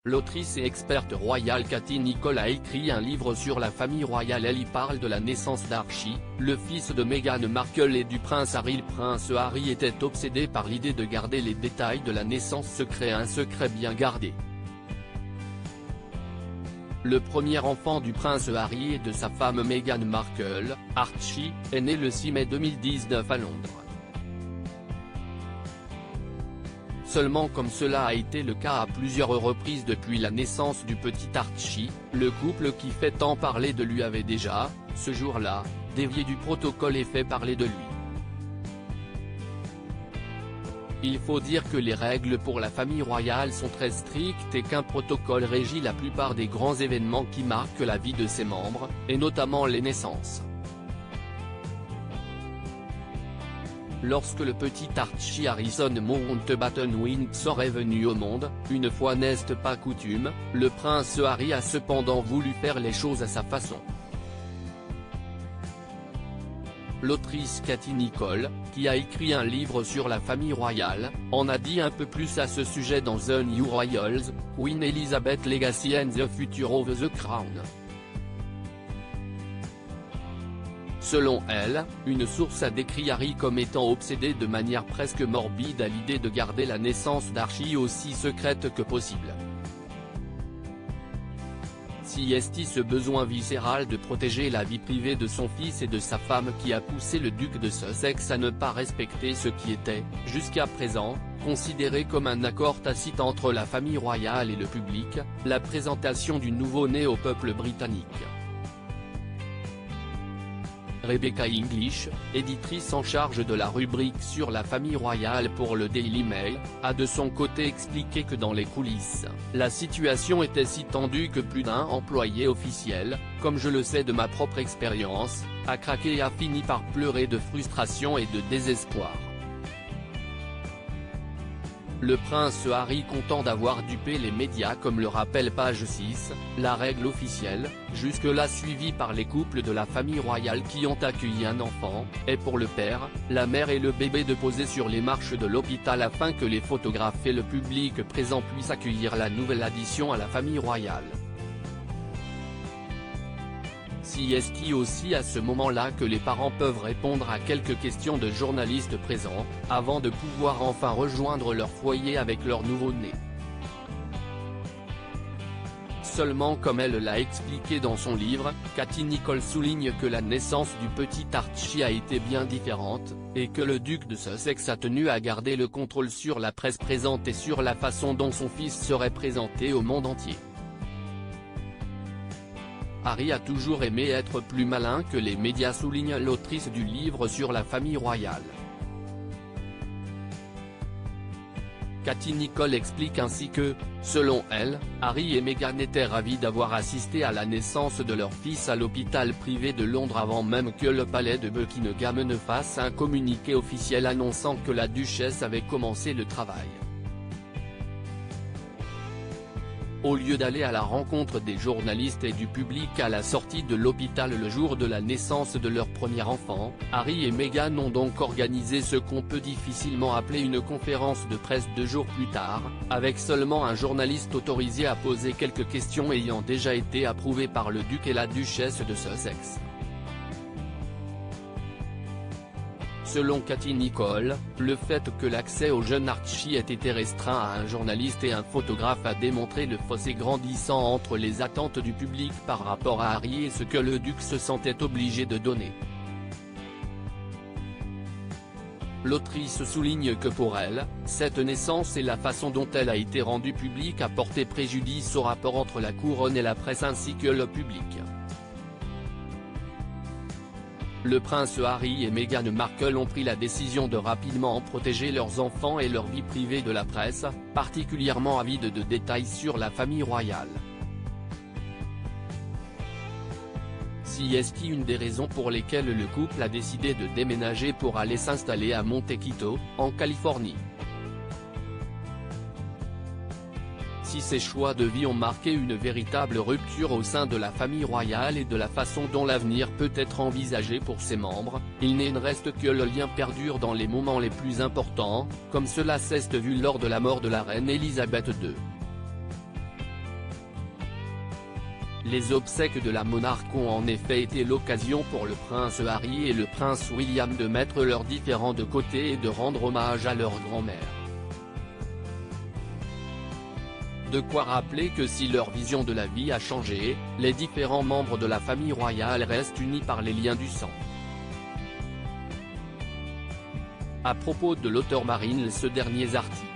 L'autrice et experte royale Katy Nicholl a écrit un livre sur la famille royale. Elle y parle de la naissance d'Archie, le fils de Meghan Markle et du prince Harry. Le prince Harry était obsédé par l'idée de garder les détails de la naissance secret, un secret bien gardé. Le premier enfant du prince Harry et de sa femme Meghan Markle, Archie, est né le 6 mai 2019 à Londres. Seulement, comme cela a été le cas à plusieurs reprises depuis la naissance du petit Archie, le couple qui fait tant parler de lui avait déjà, ce jour-là, dévié du protocole et fait parler de lui. Il faut dire que les règles pour la famille royale sont très strictes et qu'un protocole régit la plupart des grands événements qui marquent la vie de ses membres, et notamment les naissances. Lorsque le petit Archie Harrison Mountbatten Windsor est venu au monde, une fois n'est pas coutume, le prince Harry a cependant voulu faire les choses à sa façon. L'autrice Katy Nicholl, qui a écrit un livre sur la famille royale, en a dit un peu plus à ce sujet dans The New Royals, Queen Elizabeth Legacy and the Future of the Crown. Selon elle, une source a décrit Harry comme étant obsédé de manière presque morbide à l'idée de garder la naissance d'Archie aussi secrète que possible. C'est ce besoin viscéral de protéger la vie privée de son fils et de sa femme qui a poussé le duc de Sussex à ne pas respecter ce qui était, jusqu'à présent, considéré comme un accord tacite entre la famille royale et le public, la présentation du nouveau-né au peuple britannique. Rebecca English, éditrice en charge de la rubrique sur la famille royale pour le Daily Mail, a de son côté expliqué que dans les coulisses, la situation était si tendue que plus d'un employé officiel, comme je le sais de ma propre expérience, a craqué et a fini par pleurer de frustration et de désespoir. Le prince Harry, content d'avoir dupé les médias comme le rappelle page 6, la règle officielle, jusque-là suivie par les couples de la famille royale qui ont accueilli un enfant, est pour le père, la mère et le bébé de poser sur les marches de l'hôpital afin que les photographes et le public présent puissent accueillir la nouvelle addition à la famille royale. C'est aussi à ce moment-là que les parents peuvent répondre à quelques questions de journalistes présents, avant de pouvoir enfin rejoindre leur foyer avec leur nouveau-né. Seulement, comme elle l'a expliqué dans son livre, Katy Nicholl souligne que la naissance du petit Archie a été bien différente, et que le duc de Sussex a tenu à garder le contrôle sur la presse présente et sur la façon dont son fils serait présenté au monde entier. Harry a toujours aimé être plus malin que les médias, souligne l'autrice du livre sur la famille royale. Katy Nicholl explique ainsi que, selon elle, Harry et Meghan étaient ravis d'avoir assisté à la naissance de leur fils à l'hôpital privé de Londres avant même que le palais de Buckingham ne fasse un communiqué officiel annonçant que la duchesse avait commencé le travail. Au lieu d'aller à la rencontre des journalistes et du public à la sortie de l'hôpital le jour de la naissance de leur premier enfant, Harry et Meghan ont donc organisé ce qu'on peut difficilement appeler une conférence de presse 2 jours plus tard, avec seulement un journaliste autorisé à poser quelques questions ayant déjà été approuvé par le duc et la duchesse de Sussex. Selon Katy Nicholl, le fait que l'accès au jeune Archie ait été restreint à un journaliste et un photographe a démontré le fossé grandissant entre les attentes du public par rapport à Harry et ce que le duc se sentait obligé de donner. L'autrice souligne que pour elle, cette naissance et la façon dont elle a été rendue publique a porté préjudice au rapport entre la couronne et la presse ainsi que le public. Le prince Harry et Meghan Markle ont pris la décision de rapidement protéger leurs enfants et leur vie privée de la presse, particulièrement avide de détails sur la famille royale. C'est une des raisons pour lesquelles le couple a décidé de déménager pour aller s'installer à Montecito, en Californie. Si ces choix de vie ont marqué une véritable rupture au sein de la famille royale et de la façon dont l'avenir peut être envisagé pour ses membres, il ne reste que le lien perdure dans les moments les plus importants, comme cela s'est vu lors de la mort de la reine Elisabeth II. Les obsèques de la monarque ont en effet été l'occasion pour le prince Harry et le prince William de mettre leurs différends de côté et de rendre hommage à leur grand-mère. De quoi rappeler que si leur vision de la vie a changé, les différents membres de la famille royale restent unis par les liens du sang. À propos de l'auteur Marine, ce dernier article.